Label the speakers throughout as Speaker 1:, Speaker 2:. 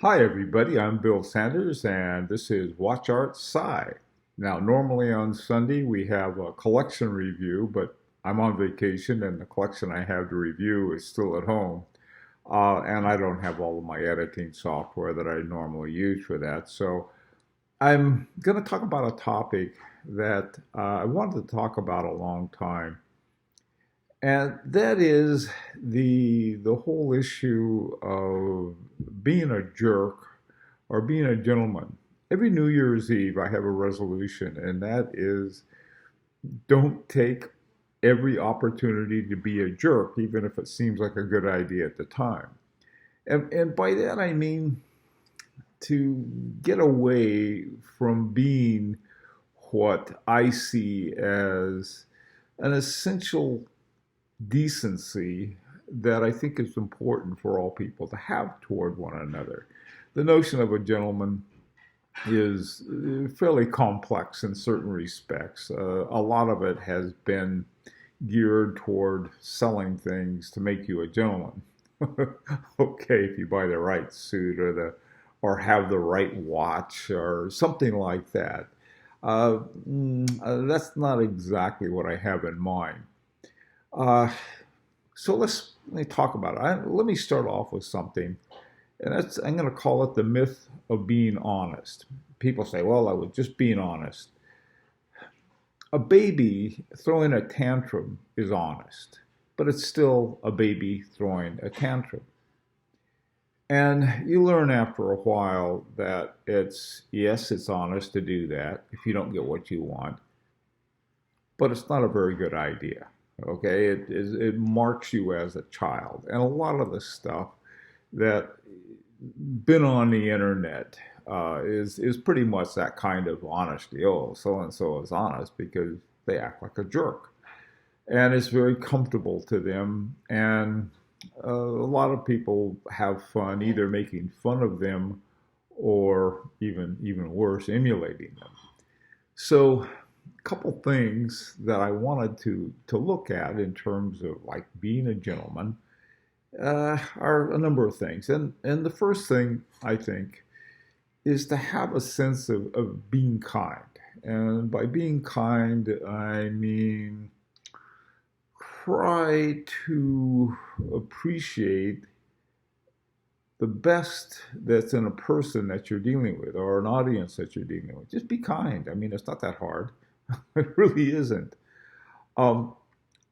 Speaker 1: Hi, everybody. I'm Bill Sanders, and this is WatchArtSci. Now, normally on Sunday we have a collection review, but I'm on vacation, and the collection I have to review is still at home. And I don't have all of my editing software that I normally use for that. So I'm going to talk about a topic that I wanted to talk about a long time, and that is the whole issue of being a jerk or being a gentleman. Every New Year's Eve, I have a resolution, and that is don't take every opportunity to be a jerk, even if it seems like a good idea at the time. And by that, I mean to get away from being what I see as an essential decency that I think is important for all people to have toward one another. The notion of a gentleman is fairly complex in certain respects. A lot of it has been geared toward selling things to make you a gentleman. Okay, if you buy the right suit or have the right watch or something like that. That's not exactly what I have in mind. Uh, so let me talk about it. Let me start off with something, and I'm going to call it the myth of being honest. People say, "Well, I was just being honest." A baby throwing a tantrum is honest, but it's still a baby throwing a tantrum. And you learn after a while that yes, it's honest to do that if you don't get what you want, but it's not a very good idea. Okay, it marks you as a child, and a lot of the stuff that been on the internet is pretty much that kind of honesty. Oh, so and so is honest because they act like a jerk, and it's very comfortable to them. And a lot of people have fun either making fun of them or even worse, emulating them. So, a couple things that I wanted to look at in terms of like being a gentleman are a number of things. And the first thing I think is to have a sense of being kind. And by being kind, I mean try to appreciate the best that's in a person that you're dealing with or an audience that you're dealing with. Just be kind. I mean, it's not that hard. It really isn't. Um,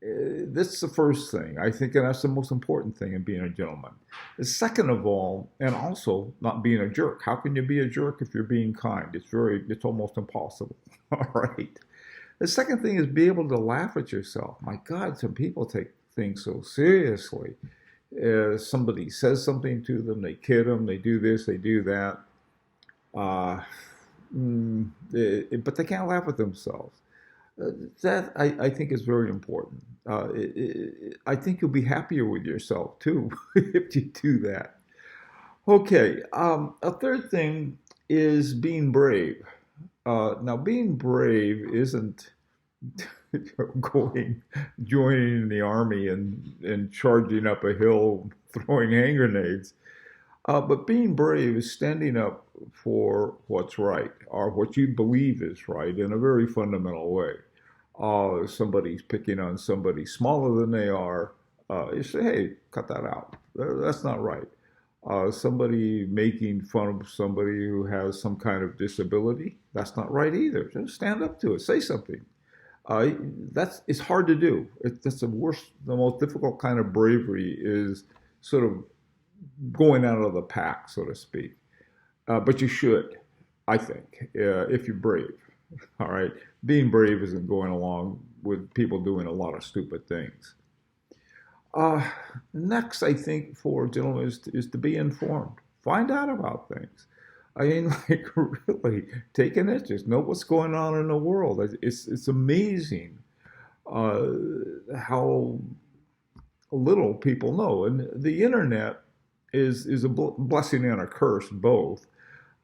Speaker 1: that's the first thing, I think, and that's the most important thing in being a gentleman. The second of all, and also not being a jerk. How can you be a jerk if you're being kind? It's almost impossible. All right. The second thing is be able to laugh at yourself. My God, some people take things so seriously. Somebody says something to them, they kid them, they do this, they do that, uh, but they can't laugh at themselves. That I think is very important. I think you'll be happier with yourself too if you do that. Okay, a third thing is being brave. Now, being brave isn't going, joining the army and charging up a hill throwing hand grenades. But being brave is standing up for what's right or what you believe is right in a very fundamental way. Somebody's picking on somebody smaller than they are, you say, hey, cut that out. That's not right. Somebody making fun of somebody who has some kind of disability, that's not right either. Just stand up to it, say something. Uh, it's hard to do. That's the most difficult kind of bravery is sort of going out of the pack, so to speak. But you should, I think, if you're brave. All right, being brave isn't going along with people doing a lot of stupid things. Uh, Next, I think for gentlemen is to be informed. Find out about things. I mean, like really, take an interest, know what's going on in the world. It's amazing uh, how little people know, and the internet is a blessing and a curse both.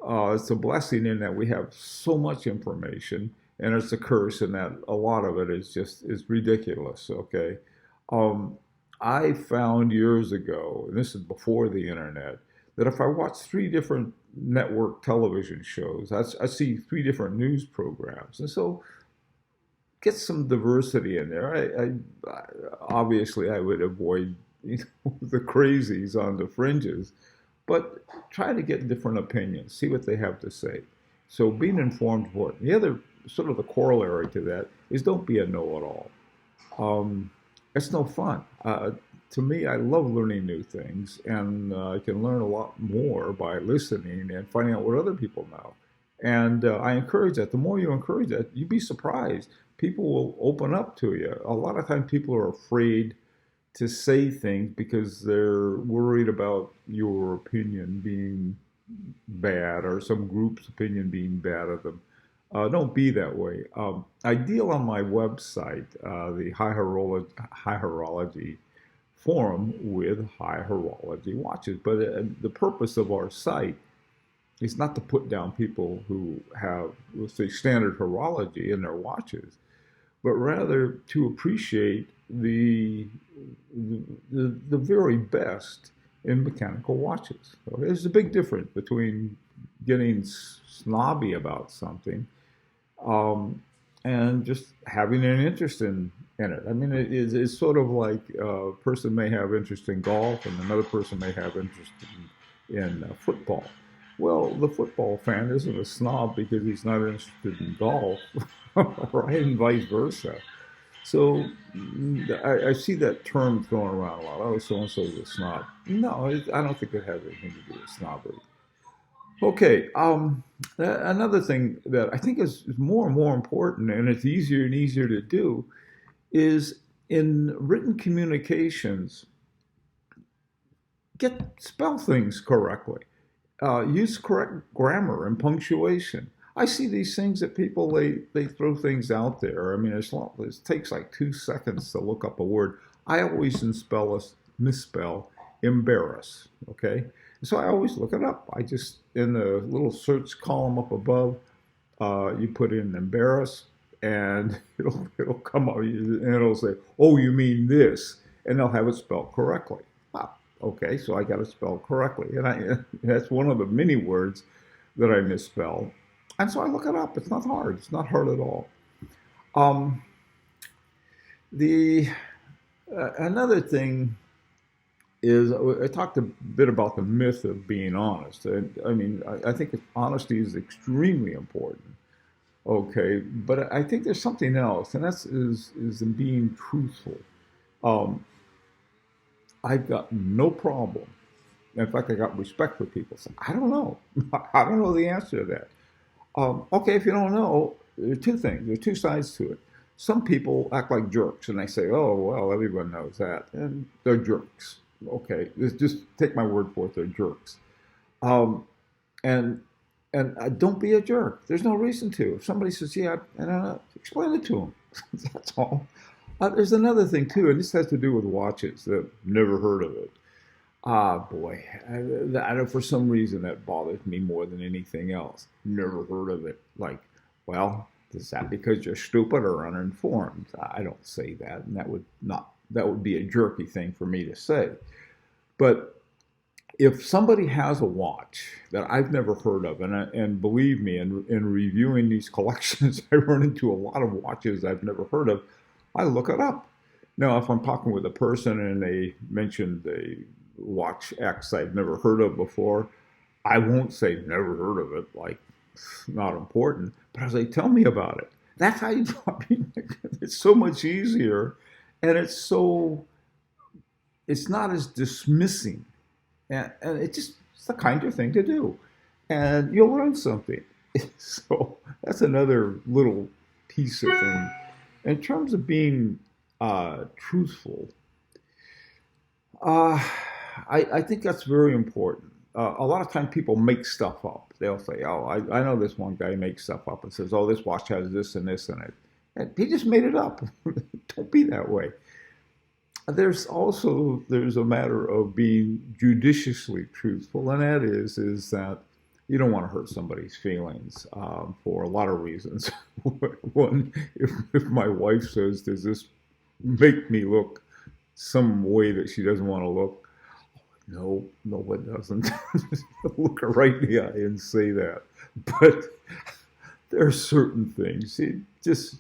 Speaker 1: It's a blessing in that we have so much information, and it's a curse in that a lot of it is ridiculous. Okay, um, I found years ago, and this is before the internet, that if I watch three different network television shows, I see three different news programs. And so get some diversity in there. Obviously I would avoid the crazies on the fringes, but try to get different opinions, see what they have to say. So being informed is important. The other sort of the corollary to that is don't be a know-it-all. It's no fun. To me, I love learning new things, and I can learn a lot more by listening and finding out what other people know. And I encourage that. The more you encourage that, you'd be surprised. People will open up to you. A lot of times people are afraid to say things because they're worried about your opinion being bad or some group's opinion being bad of them. Don't be that way. I deal on my website, the High Horology Forum, with high horology watches. But the purpose of our site is not to put down people who have, let's say, standard horology in their watches, but rather to appreciate the very best in mechanical watches. So there's a big difference between getting snobby about something and just having an interest in it. I mean, it's sort of like a person may have interest in golf and another person may have interest in football. Well, the football fan isn't a snob because he's not interested in golf, right? And vice versa. So I see that term thrown around a lot. Oh, so-and-so is a snob. No, I don't think it has anything to do with snobbery. Okay, another thing that I think is more and more important, and it's easier and easier to do, is in written communications, spell things correctly. Use correct grammar and punctuation. I see these things that people, they throw things out there. I mean, it takes like 2 seconds to look up a word. I always misspell embarrass, okay? So I always look it up. I just, in the little search column up above, you put in embarrass, and it'll come up, and it'll say, oh, you mean this, and they'll have it spelled correctly. Ah, okay, so I got it spelled correctly, and that's one of the many words that I misspell. And so I look it up. It's not hard. It's not hard at all. Another thing is I talked a bit about the myth of being honest. I mean, I think honesty is extremely important. Okay, but I think there's something else, and that's in being truthful. I've got no problem. In fact, I got respect for people. So I don't know. I don't know the answer to that. Okay, if you don't know, there are two things. There are two sides to it. Some people act like jerks, and they say, oh, well, everyone knows that. And they're jerks. Okay, just take my word for it, they're jerks. And don't be a jerk. There's no reason to. If somebody says, yeah, I don't know, explain it to them. That's all. There's another thing, too, and this has to do with watches. I've never heard of it. Ah, boy, for some reason that bothers me more than anything else. Never heard of it. Like, well, is that because you're stupid or uninformed? I don't say that, and that would be a jerky thing for me to say. But if somebody has a watch that I've never heard of, and believe me, in reviewing these collections, I run into a lot of watches I've never heard of, I look it up. Now, if I'm talking with a person and they mentioned a watch X I've never heard of before, I won't say never heard of it, like it's not important, but I'll say tell me about it. That's how you I mean, it's so much easier, and it's not as dismissing, and it's the kinder thing to do, and you'll learn something. So that's another little piece of thing. In terms of being truthful, I think that's very important. A lot of times people make stuff up. They'll say, oh, I know this one guy makes stuff up and says, oh, this watch has this and this in it. And he just made it up. Don't be that way. There's a matter of being judiciously truthful, and that is that you don't want to hurt somebody's feelings for a lot of reasons. One, if my wife says, does this make me look some way that she doesn't want to look? No, no, it doesn't. Look her right in the eye and say that. But there are certain things. It just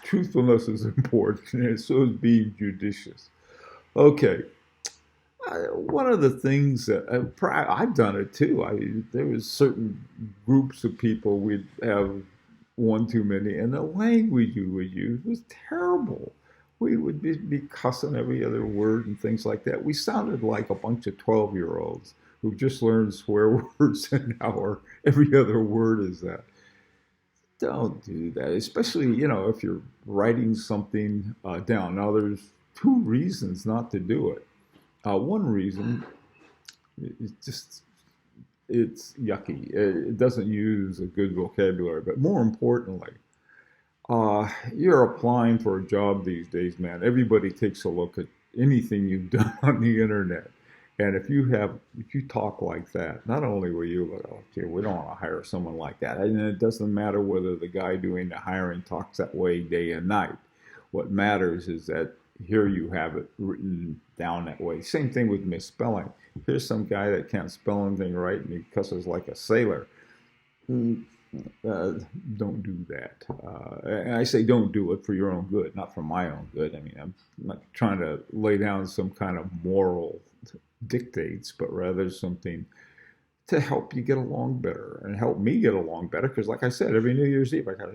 Speaker 1: truthfulness is important, and so is being judicious. Okay, one of the things that I've done it too. There was certain groups of people we'd have one too many, and the language you would use was terrible. We would be cussing every other word and things like that. We sounded like a bunch of 12-year-olds who just learned swear words, and now every other word is that. Don't do that, especially if you're writing something down. Now, there's two reasons not to do it. One reason is just it's yucky. It doesn't use a good vocabulary. But more importantly, you're applying for a job these days, man. Everybody takes a look at anything you've done on the internet. And if you talk like that, not only will you look, okay, we don't want to hire someone like that. And it doesn't matter whether the guy doing the hiring talks that way day and night. What matters is that here you have it written down that way. Same thing with misspelling. Here's some guy that can't spell anything right and he cusses like a sailor. Mm, don't do that. And I say don't do it for your own good, not for my own good. I mean, I'm not trying to lay down some kind of moral dictates, but rather something to help you get along better and help me get along better. Because, like I said, every New Year's Eve, I got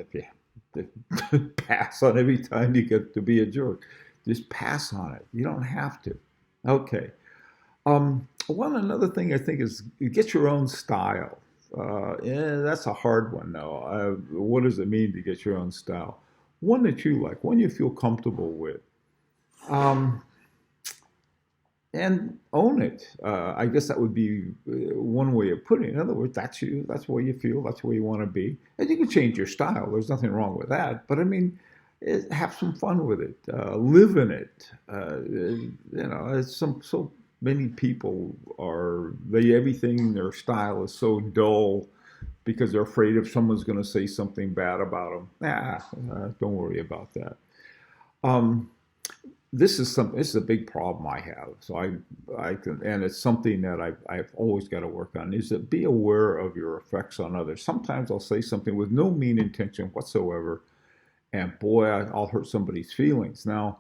Speaker 1: to pass on every time you get to be a jerk. Just pass on it. You don't have to. Okay. One another thing I think is you get your own style. Yeah, that's a hard one, though. What does it mean to get your own style? One that you like, one you feel comfortable with. Um, and own it. I guess that would be one way of putting it. In other words, that's you. That's where you feel. That's where you want to be. And you can change your style. There's nothing wrong with that. But I mean, have some fun with it. Live in it. It's so many people everything their style is so dull because they're afraid if someone's going to say something bad about them. Don't worry about that. Um, this is a big problem I have. So I can, and it's something that I've always got to work on, is that be aware of your effects on others. Sometimes I'll say something with no mean intention whatsoever, and boy, I'll hurt somebody's feelings. Now,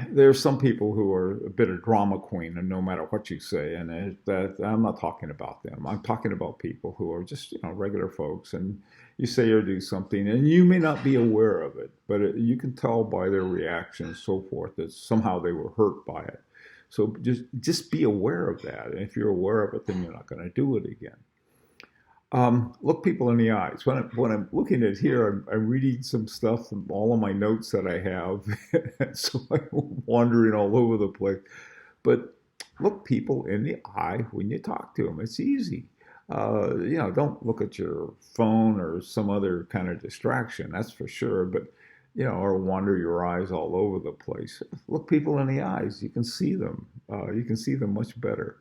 Speaker 1: there's some people who are a bit of drama queen, and no matter what you say, and that I'm not talking about them. I'm talking about people who are just regular folks, and you say or do something, and you may not be aware of it, but you can tell by their reaction and so forth that somehow they were hurt by it. So just be aware of that, and if you're aware of it, then you're not going to do it again. Look people in the eyes. When I'm looking at here, I'm reading some stuff from all of my notes that I have, so I'm wandering all over the place. But look people in the eye when you talk to them. It's easy. Don't look at your phone or some other kind of distraction. That's for sure. But or wander your eyes all over the place. Look people in the eyes. You can see them. You can see them much better.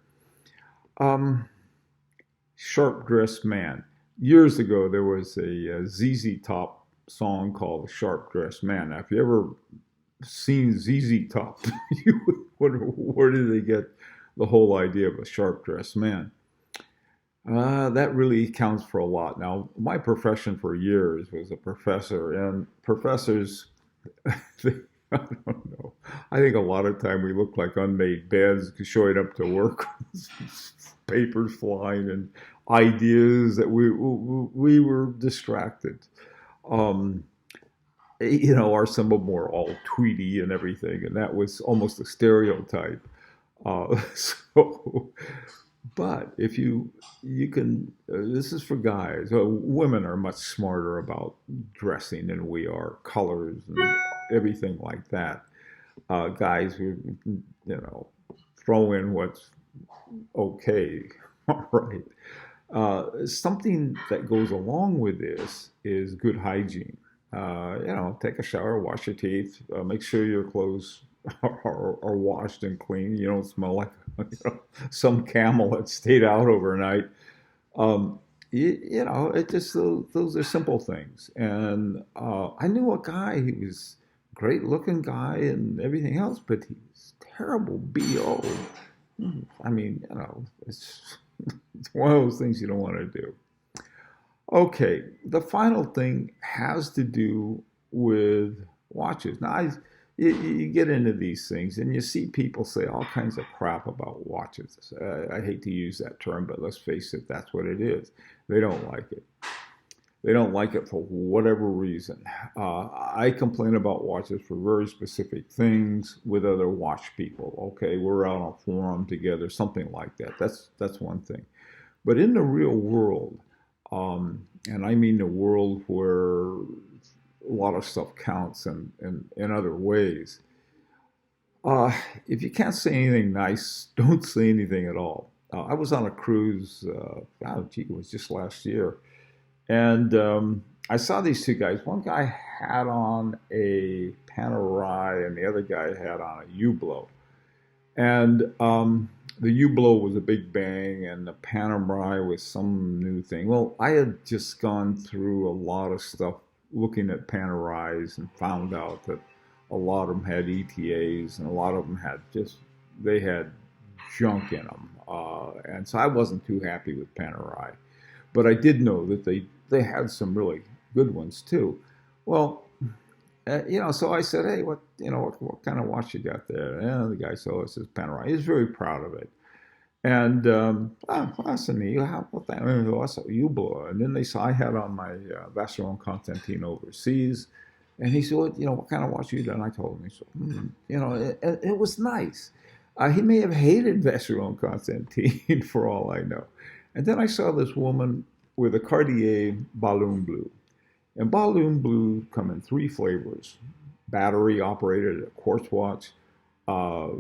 Speaker 1: Um, Sharp Dressed Man. Years ago, there was a ZZ Top song called Sharp Dressed Man. Now, if you ever seen ZZ Top, you would wonder where did they get the whole idea of a sharp dressed man. That really counts for a lot. Now, my profession for years was a professor, and professors, they, I don't know. I think a lot of time we look like unmade beds showing up to work, papers flying and ideas that we were distracted. Um, some of them were all tweety and everything, and that was almost a stereotype. So, but if you can, this is for guys. Women are much smarter about dressing than we are, colors and everything like that. Guys, throw in what's okay. All right. Something that goes along with this is good hygiene. Take a shower, wash your teeth, make sure your clothes are washed and clean. You don't smell like some camel that stayed out overnight. It just those are simple things. And I knew a guy. He was great looking guy and everything else, but he's terrible BO. I mean, it's one of those things you don't want to do. Okay, the final thing has to do with watches. Now, you get into these things and you see people say all kinds of crap about watches. I hate to use that term, but let's face it, that's what it is. They don't like it. They don't like it for whatever reason. I complain about watches for very specific things with other watch people. Okay, we're out on a forum together, something like that. That's one thing. But in the real world, and I mean the world where a lot of stuff counts in other ways, if you can't say anything nice, don't say anything at all. I was on a cruise, it was just last year, and I saw these two guys. One guy had on a Panerai, and the other guy had on a U-blow. And the U-blow was a big bang, and the Panerai was some new thing. Well, I had just gone through a lot of stuff looking at Panerais and found out that a lot of them had ETAs, and a lot of them they had junk in them. And so I wasn't too happy with Panerai. But I did know that they had some really good ones too. Well, so I said, hey, what kind of watch you got there? And the guy saw it says Panerai. He's very proud of it. And that's neat. How about that? That's a U-blow. And then they saw I had on my Vacheron Constantin overseas. And he said, what kind of watch you done? I told him. He said, it was nice. He may have hated Vacheron Constantin for all I know. And then I saw this woman with a Cartier Balloon Blue. And Balloon Blue come in three flavors: battery operated, a quartz watch, a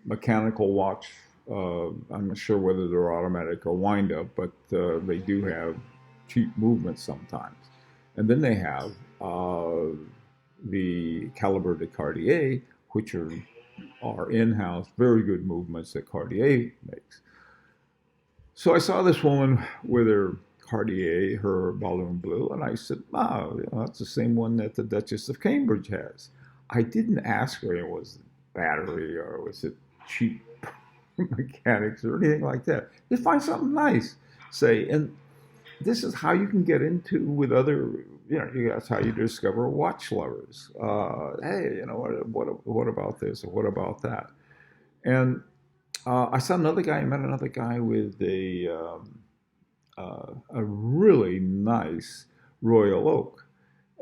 Speaker 1: mechanical watch. I'm not sure whether they're automatic or wind up, but they do have cheap movements sometimes. And then they have the Calibre de Cartier, which are in-house, very good movements that Cartier makes. So I saw this woman with her Cartier, her Balloon Blue, and I said, that's the same one that the Duchess of Cambridge has. I didn't ask her, was it battery or was it cheap mechanics or anything like that. Just find something nice, say, and this is how you can get into with other, that's how you discover watch lovers. Hey, what about this or what about that? And I met another guy with a really nice Royal Oak.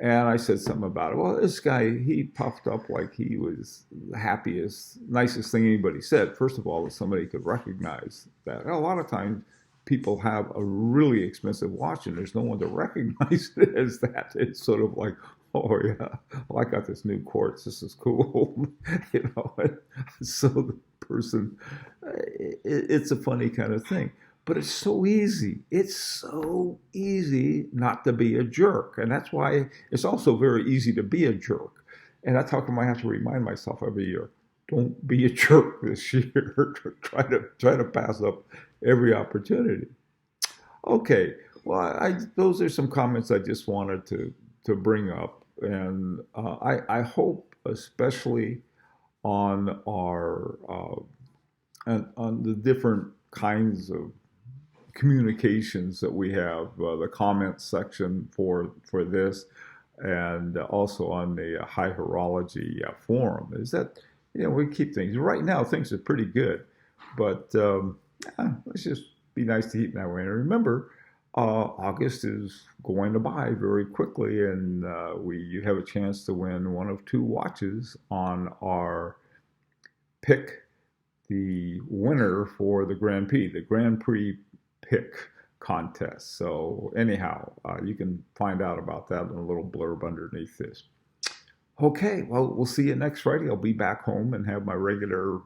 Speaker 1: And I said something about it. Well, this guy, he puffed up like he was the happiest, nicest thing anybody said. First of all, that somebody could recognize that. A lot of times people have a really expensive watch and there's no one to recognize it as that. It's sort of like, oh yeah, well, I got this new quartz. This is cool. So the person, it's a funny kind of thing. But it's so easy. It's so easy not to be a jerk. And that's why it's also very easy to be a jerk. And that's how come I have to remind myself every year, don't be a jerk this year. try to pass up every opportunity. Okay, well, those are some comments I just wanted to bring up. And I hope, especially on on the different kinds of communications that we have, the comments section for this, and also on the High Horology forum, is that we keep things right now. Things are pretty good, but let's just be nice to keep that way. And remember, August is going to by very quickly, and you have a chance to win one of two watches on our pick the winner for the Grand Prix. The Grand Prix pick contest. So anyhow, you can find out about that in a little blurb underneath this. Okay, well, we'll see you next Friday. I'll be back home and have my regular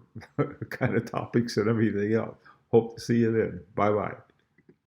Speaker 1: kind of topics and everything else. Hope to see you then. Bye-bye.